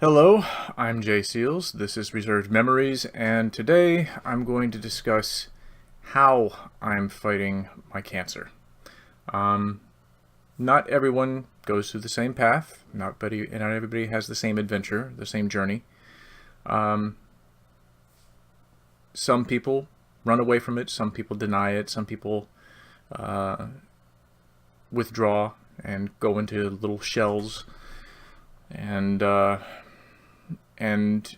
Hello, I'm Jay Seals. This is Reserved Memories, and today I'm going to discuss how I'm fighting my cancer. Um, Not everyone goes through the same path. Not everybody has the same adventure, the same journey. Um, some people run away from it. Some people deny it. Some people uh, withdraw and go into little shells, and and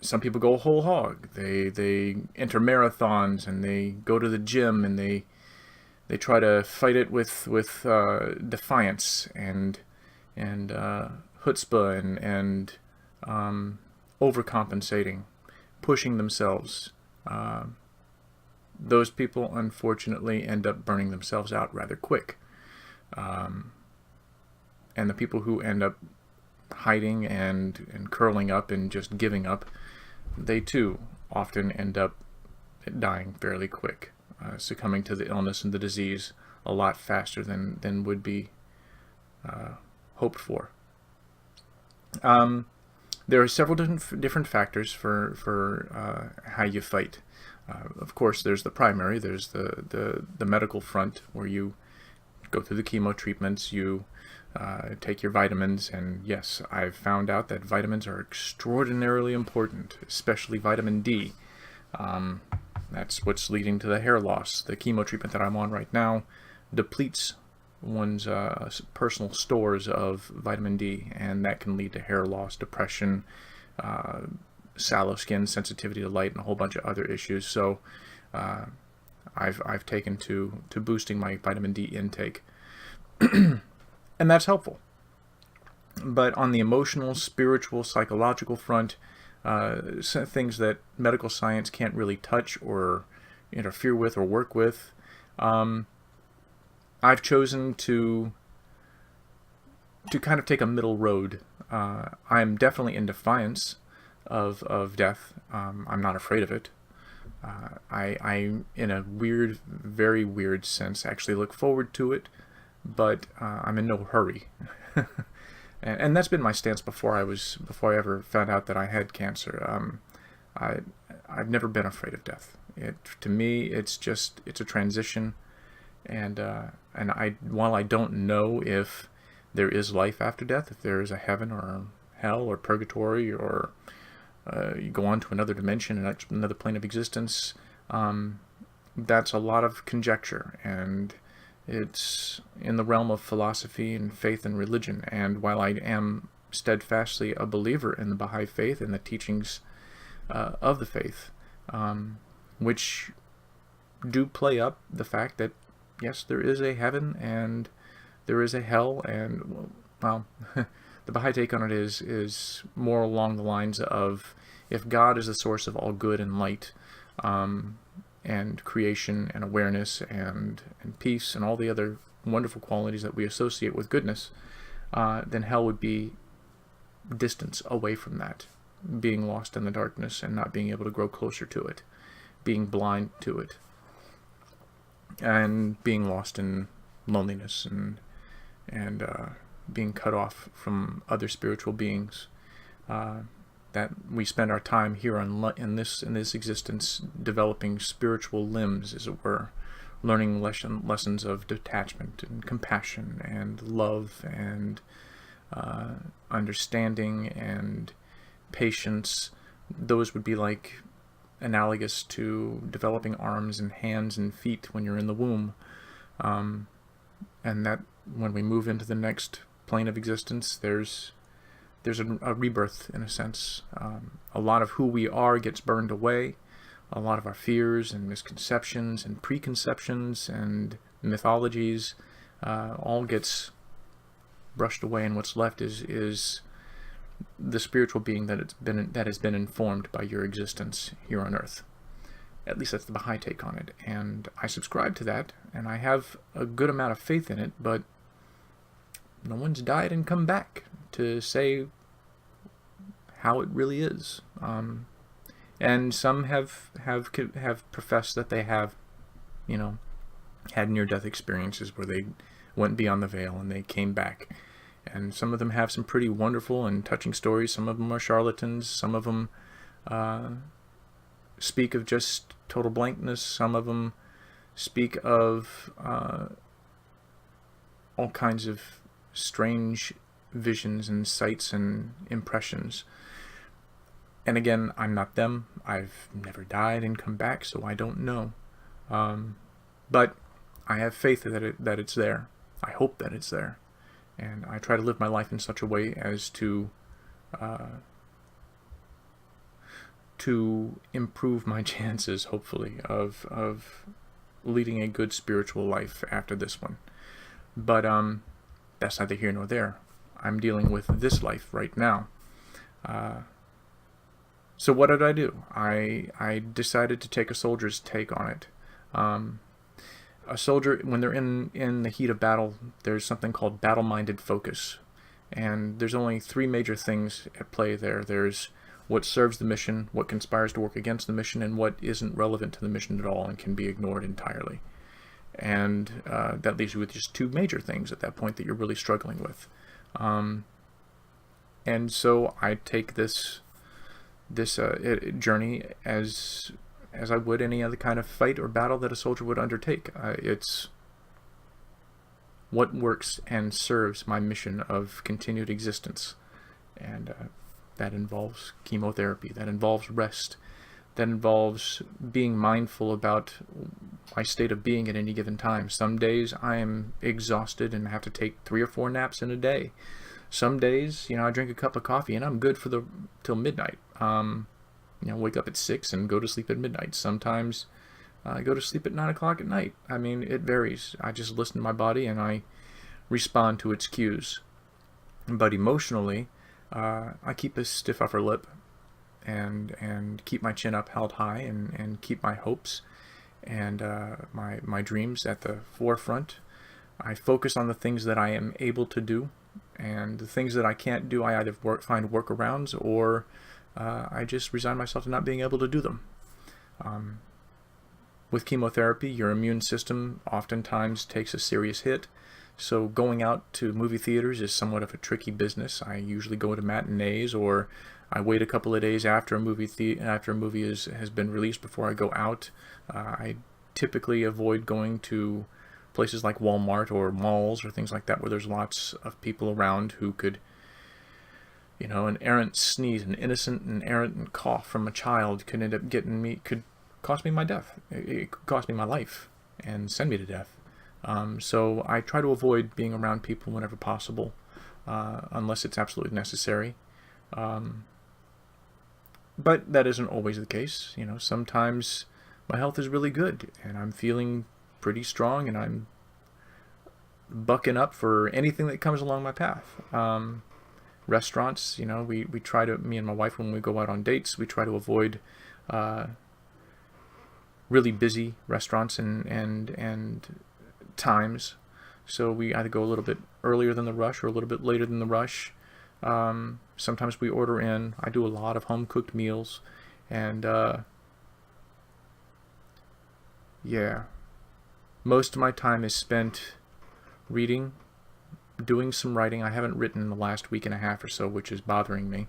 some people go whole hog. They enter marathons and they go to the gym and they try to fight it with defiance and chutzpah and overcompensating, pushing themselves. Uh, those people unfortunately end up burning themselves out rather quick. Um, and the people who end up hiding and curling up and just giving up, they too often end up dying fairly quick, succumbing to the illness and the disease a lot faster than would be hoped for. Um, there are several different factors for how you fight. Of course, there's the primary. There's the medical front, where you go through the chemo treatments, you take your vitamins, and yes, I've found out that vitamins are extraordinarily important, especially vitamin D. That's what's leading to the hair loss. The chemo treatment that I'm on right now depletes one's personal stores of vitamin D, and that can lead to hair loss, depression, uh, sallow skin, sensitivity to light, and a whole bunch of other issues. So I've taken to boosting my vitamin D intake, and that's helpful. But on the emotional, spiritual, psychological front, things that medical science can't really touch or interfere with or work with, I've chosen to kind of take a middle road. I'm definitely in defiance of death. I'm not afraid of it. I, in a weird, very weird sense, actually look forward to it, but I'm in no hurry. And that's been my stance before I ever found out that I had cancer. I've never been afraid of death. To me, it's a transition, and while I don't know if there is life after death, if there is a heaven or a hell or purgatory, or you go on to another dimension, another plane of existence, that's a lot of conjecture, and it's in the realm of philosophy and faith and religion. And while I am steadfastly a believer in the Baha'i faith and the teachings of the faith, which do play up the fact that, yes, there is a heaven and there is a hell, and, well, the Baha'i take on it is more along the lines of, if God is the source of all good and light, and creation and awareness and peace and all the other wonderful qualities that we associate with goodness, then hell would be distance away from that, being lost in the darkness and not being able to grow closer to it, being blind to it, and being lost in loneliness and being cut off from other spiritual beings. That we spend our time here in this existence developing spiritual limbs, as it were, learning lessons of detachment and compassion and love and understanding and patience. Those would be like analogous to developing arms and hands and feet when you're in the womb, and that when we move into the next plane of existence, there's a rebirth, in a sense. A lot of who we are gets burned away. A lot of our fears and misconceptions and preconceptions and mythologies all gets brushed away, and what's left is the spiritual being that has been informed by your existence here on Earth. At least that's the Baha'i take on it, and I subscribe to that, and I have a good amount of faith in it, but no one's died and come back to say how it really is. And some have professed that they have, had near-death experiences where they went beyond the veil and they came back. And some of them have some pretty wonderful and touching stories. Some of them are charlatans. Some of them speak of just total blankness. Some of them speak of all kinds of strange visions and sights and impressions. And again, I'm not them. I've never died and come back, so I don't know. But I have faith that it's there. I hope that it's there. And I try to live my life in such a way as to improve my chances, hopefully, of leading a good spiritual life after this one. But that's neither here nor there. I'm dealing with this life right now. So what did I do? I decided to take a soldier's take on it. A soldier, when they're in the heat of battle, there's something called BattleMinded Focus. And there's only three major things at play there. There's what serves the mission, what conspires to work against the mission, and what isn't relevant to the mission at all and can be ignored entirely. And that leaves you with just two major things at that point that you're really struggling with. And so I take this journey as I would any other kind of fight or battle that a soldier would undertake. It's what works and serves my mission of continued existence. And that involves chemotherapy, that involves rest, that involves being mindful about my state of being at any given time. Some days I am exhausted and have to take 3 or 4 naps in a day. Some days, I drink a cup of coffee and I'm good till midnight. Wake up at 6 and go to sleep at midnight. Sometimes I go to sleep at 9 o'clock at night. I mean, it varies. I just listen to my body and I respond to its cues. But emotionally, I keep a stiff upper lip and keep my chin up held high and keep my hopes and my dreams at the forefront. I focus on the things that I am able to do, and the things that I can't do, I either find workarounds or I just resign myself to not being able to do them. With chemotherapy, your immune system oftentimes takes a serious hit. So going out to movie theaters is somewhat of a tricky business. I usually go to matinees, or I wait a couple of days after a movie has been released before I go out. I typically avoid going to places like Walmart or malls or things like that where there's lots of people around who could, an errant sneeze, an innocent and errant cough from a child could end up could cost me my death. It could cost me my life and send me to death. So I try to avoid being around people whenever possible, unless it's absolutely necessary. But that isn't always the case. Sometimes my health is really good and I'm feeling pretty strong and I'm bucking up for anything that comes along my path. Restaurants, we try to, me and my wife, when we go out on dates, we try to avoid really busy restaurants and times. So we either go a little bit earlier than the rush or a little bit later than the rush. Sometimes we order in. I do a lot of home-cooked meals. And most of my time is spent reading, doing some writing. I haven't written in the last week and a half or so, which is bothering me.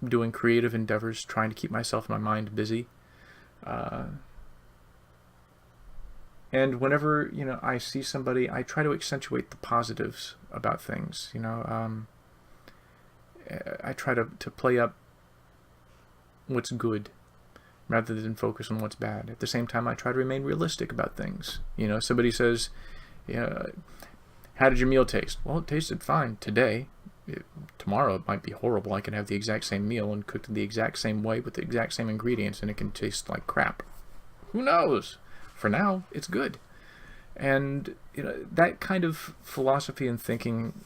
Doing creative endeavors, trying to keep myself and my mind busy. And whenever, I see somebody, I try to accentuate the positives about things. I try to play up what's good rather than focus on what's bad. At the same time, I try to remain realistic about things. Somebody says, how did your meal taste? Well, it tasted fine today. Tomorrow it might be horrible. I can have the exact same meal and cooked the exact same way with the exact same ingredients and it can taste like crap. Who knows? For now, it's good. And that kind of philosophy and thinking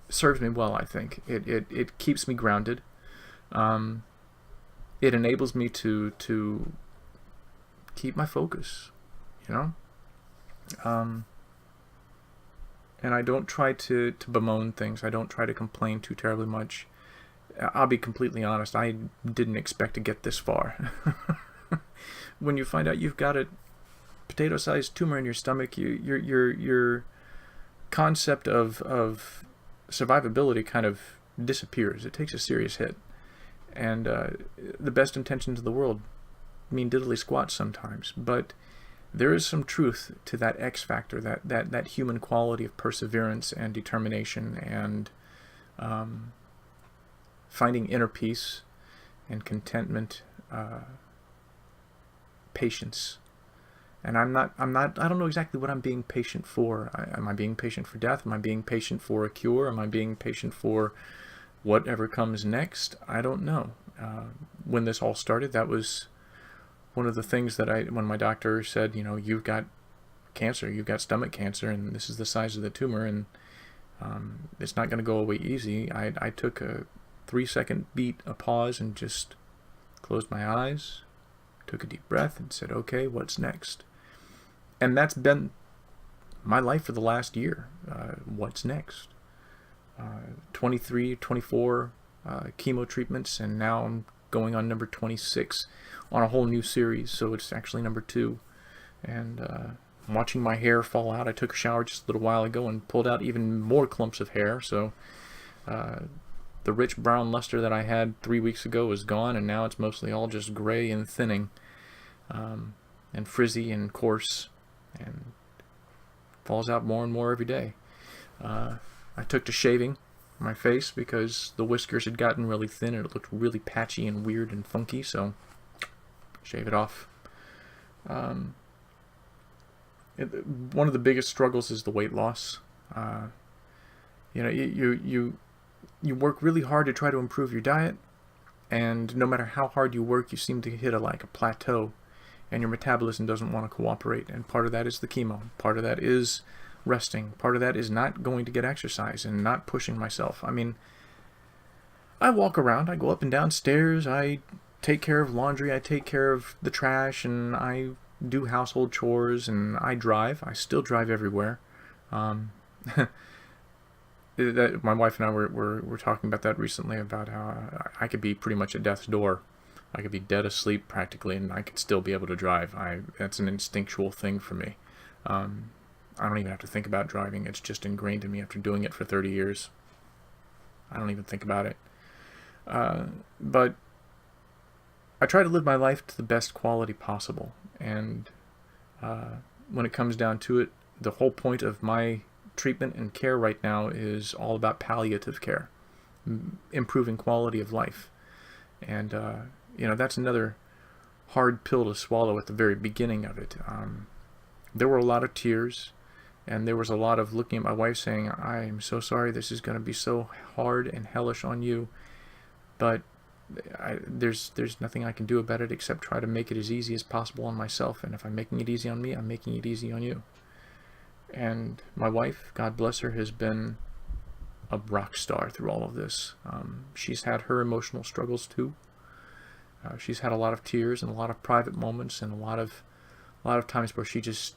serves me well, I think. It keeps me grounded. It enables me to keep my focus, and I don't try to bemoan things. I don't try to complain too terribly much. I'll be completely honest, I didn't expect to get this far. When you find out you've got a potato-sized tumor in your stomach, your concept of survivability kind of disappears. It takes a serious hit. And the best intentions of the world mean diddly squat sometimes. But there is some truth to that X factor, that human quality of perseverance and determination and finding inner peace and contentment, patience. And I don't know exactly what I'm being patient for. Am I being patient for death? Am I being patient for a cure? Am I being patient for whatever comes next? I don't know. When this all started, that was one of the things that when my doctor said, you've got cancer, you've got stomach cancer, and this is the size of the tumor, and it's not going to go away easy. I took a 3-second beat, a pause, and just closed my eyes, took a deep breath, and said, okay, what's next? And that's been my life for the last year. What's next? 23, 24 chemo treatments, and now I'm going on number 26 on a whole new series, so it's actually number 2. And I'm watching my hair fall out. I took a shower just a little while ago and pulled out even more clumps of hair, so the rich brown luster that I had 3 weeks ago is gone, and now it's mostly all just gray and thinning, and frizzy and coarse, and falls out more and more every day. I took to shaving my face because the whiskers had gotten really thin and it looked really patchy and weird and funky, so shave it off. One of the biggest struggles is the weight loss. You work really hard to try to improve your diet, and no matter how hard you work, you seem to hit a plateau, and your metabolism doesn't want to cooperate. And part of that is the chemo. Part of that is resting. Part of that is not going to get exercise and not pushing myself. I mean, I walk around, I go up and down stairs, I take care of laundry, I take care of the trash, and I do household chores, and I drive. I still drive everywhere. My wife and I were talking about that recently, about how I could be pretty much at death's door. I could be dead asleep practically, and I could still be able to drive. That's an instinctual thing for me. I don't even have to think about driving. It's just ingrained in me after doing it for 30 years. I don't even think about it. But I try to live my life to the best quality possible. And when it comes down to it, the whole point of my treatment and care right now is all about palliative care, improving quality of life. And, that's another hard pill to swallow at the very beginning of it. There were a lot of tears, and there was a lot of looking at my wife saying, I am so sorry, this is going to be so hard and hellish on you, but there's nothing I can do about it except try to make it as easy as possible on myself. And if I'm making it easy on me, I'm making it easy on you. And my wife, God bless her, has been a rock star through all of this. She's had her emotional struggles too. She's had a lot of tears and a lot of private moments, and a lot of times where she just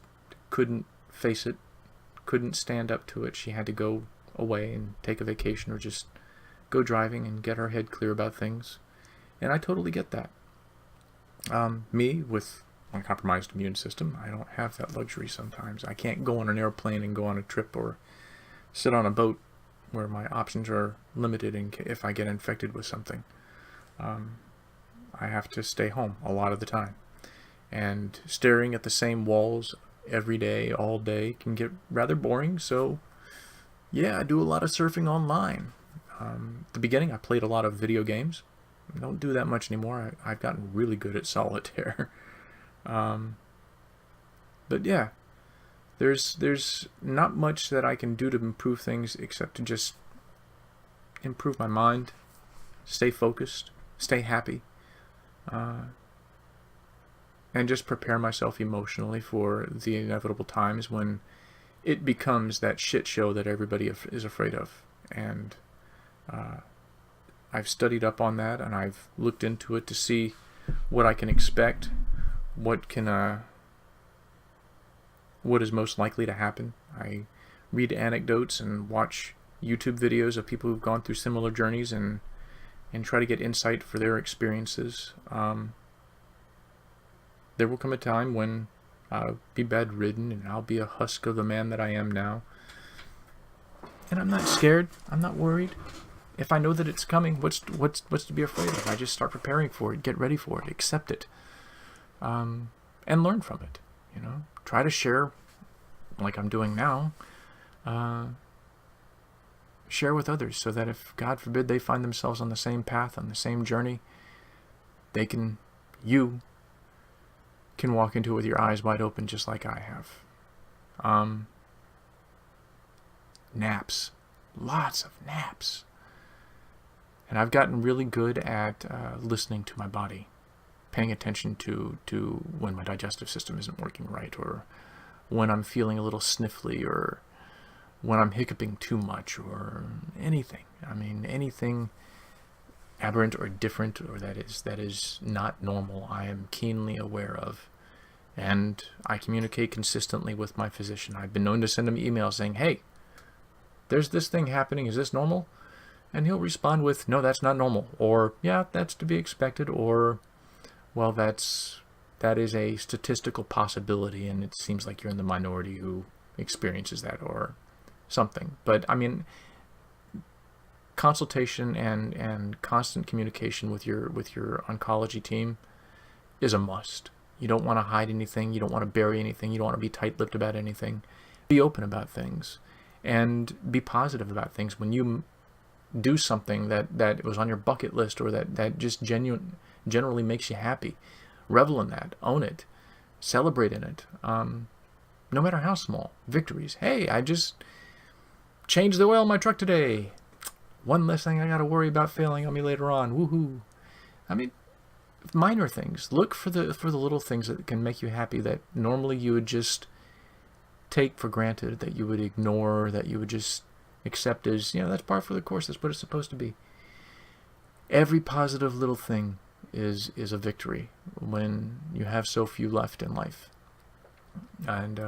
couldn't face it, couldn't stand up to it. She had to go away and take a vacation, or just go driving and get her head clear about things. And I totally get that. Me, with my compromised immune system, I don't have that luxury sometimes. I can't go on an airplane and go on a trip, or sit on a boat where my options are limited if I get infected with something. I have to stay home a lot of the time. And staring at the same walls every day, all day, can get rather boring. So, yeah, I do a lot of surfing online. At the beginning, I played a lot of video games. I don't do that much anymore. I've gotten really good at solitaire. But yeah, there's not much that I can do to improve things except to just improve my mind, stay focused, stay happy, and just prepare myself emotionally for the inevitable times when it becomes that shit show that everybody is afraid of. And I've studied up on that, and I've looked into it to see what I can expect, what is most likely to happen. I read anecdotes and watch YouTube videos of people who've gone through similar journeys, and try to get insight for their experiences. There will come a time when I'll be bedridden and I'll be a husk of the man that I am now. And I'm not scared. I'm not worried. If I know that it's coming, what's to be afraid of? I just start preparing for it, get ready for it, accept it, and learn from it. You know, try to share, like I'm doing now, share with others, so that if, God forbid, they find themselves on the same path, on the same journey, you can walk into it with your eyes wide open, just like I have. Naps, lots of naps. And I've gotten really good at listening to my body, paying attention to when my digestive system isn't working right, or when I'm feeling a little sniffly, or when I'm hiccuping too much, or anything. I mean, anything aberrant or different, or that is not normal, I am keenly aware of. And I communicate consistently with my physician. I've been known to send him emails saying, hey, there's this thing happening, is this normal? And he'll respond with, no, that's not normal, or yeah, that's to be expected, or well, that is a statistical possibility, and it seems like you're in the minority who experiences that, or something. But I mean, consultation and constant communication with your oncology team is a must. You don't want to hide anything. You don't want to bury anything. You don't want to be tight-lipped about anything. Be open about things, and be positive about things. When you do something that was on your bucket list, or that just generally makes you happy, revel in that, own it, celebrate in it, no matter how small. Victories. Hey, I just changed the oil in my truck today. One less thing I got to worry about failing on me later on. Woohoo! I mean, minor things. Look for the little things that can make you happy, that normally you would just take for granted, that you would ignore, that you would just accept as, that's par for the course, that's what it's supposed to be. Every positive little thing is a victory when you have so few left in life. And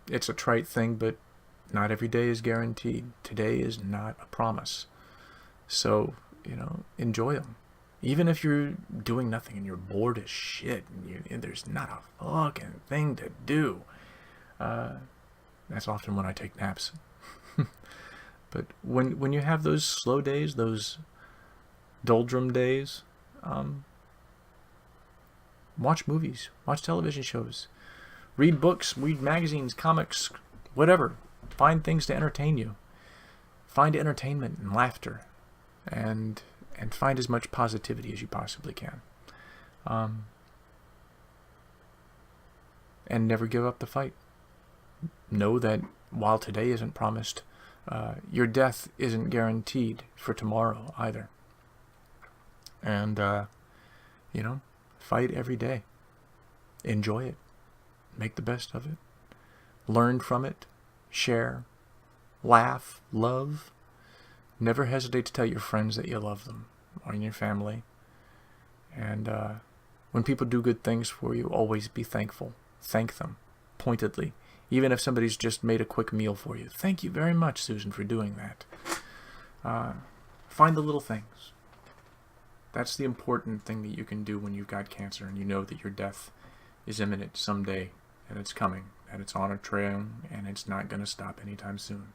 it's a trite thing, but not every day is guaranteed. Today is not a promise. So, enjoy them. Even if you're doing nothing and you're bored as shit, and there's not a fucking thing to do. That's often when I take naps. But when you have those slow days, those doldrum days, watch movies, watch television shows, read books, read magazines, comics, whatever. Find things to entertain you. Find entertainment and laughter, and find as much positivity as you possibly can. And never give up the fight. Know that while today isn't promised, your death isn't guaranteed for tomorrow either. And, fight every day. Enjoy it. Make the best of it. Learn from it. Share. Laugh. Love. Never hesitate to tell your friends that you love them, or your family. And when people do good things for you, always be thankful. Thank them pointedly. Even if somebody's just made a quick meal for you. Thank you very much, Susan, for doing that. Find the little things. That's the important thing that you can do when you've got cancer and you know that your death is imminent someday, and it's coming, and it's on a trail, and it's not going to stop anytime soon.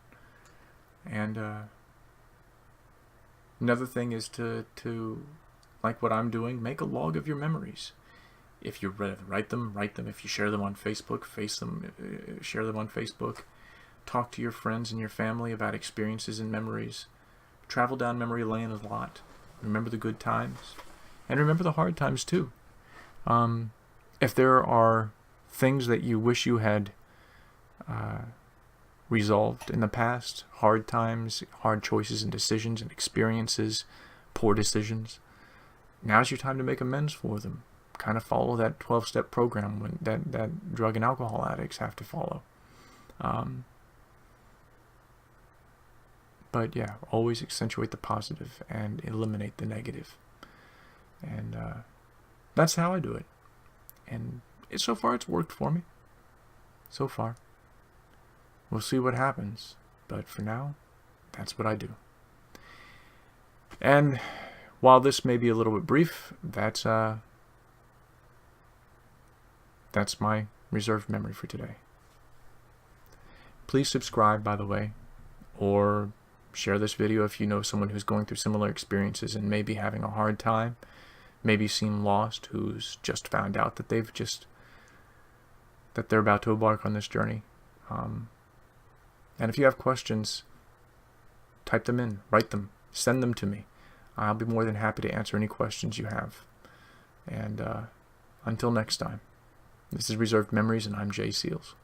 And another thing is to, like what I'm doing, make a log of your memories. If you write them. If you share them on Facebook, share them on Facebook. Talk to your friends and your family about experiences and memories. Travel down memory lane a lot. Remember the good times. And remember the hard times too. If there are things that you wish you had resolved in the past, hard times, hard choices and decisions and experiences, poor decisions, now's your time to make amends for them. Kind of follow that 12-step program that drug and alcohol addicts have to follow. But yeah, always accentuate the positive and eliminate the negative. And that's how I do it. And so far it's worked for me. So far. We'll see what happens. But for now, that's what I do. And while this may be a little bit brief, that's my reserved memory for today. Please subscribe, by the way, or share this video if you know someone who's going through similar experiences and maybe having a hard time, maybe seem lost, who's just found out that they're about to embark on this journey. And if you have questions, type them in, write them, send them to me. I'll be more than happy to answer any questions you have. And until next time, this is Reserved Memories, and I'm Jay Seals.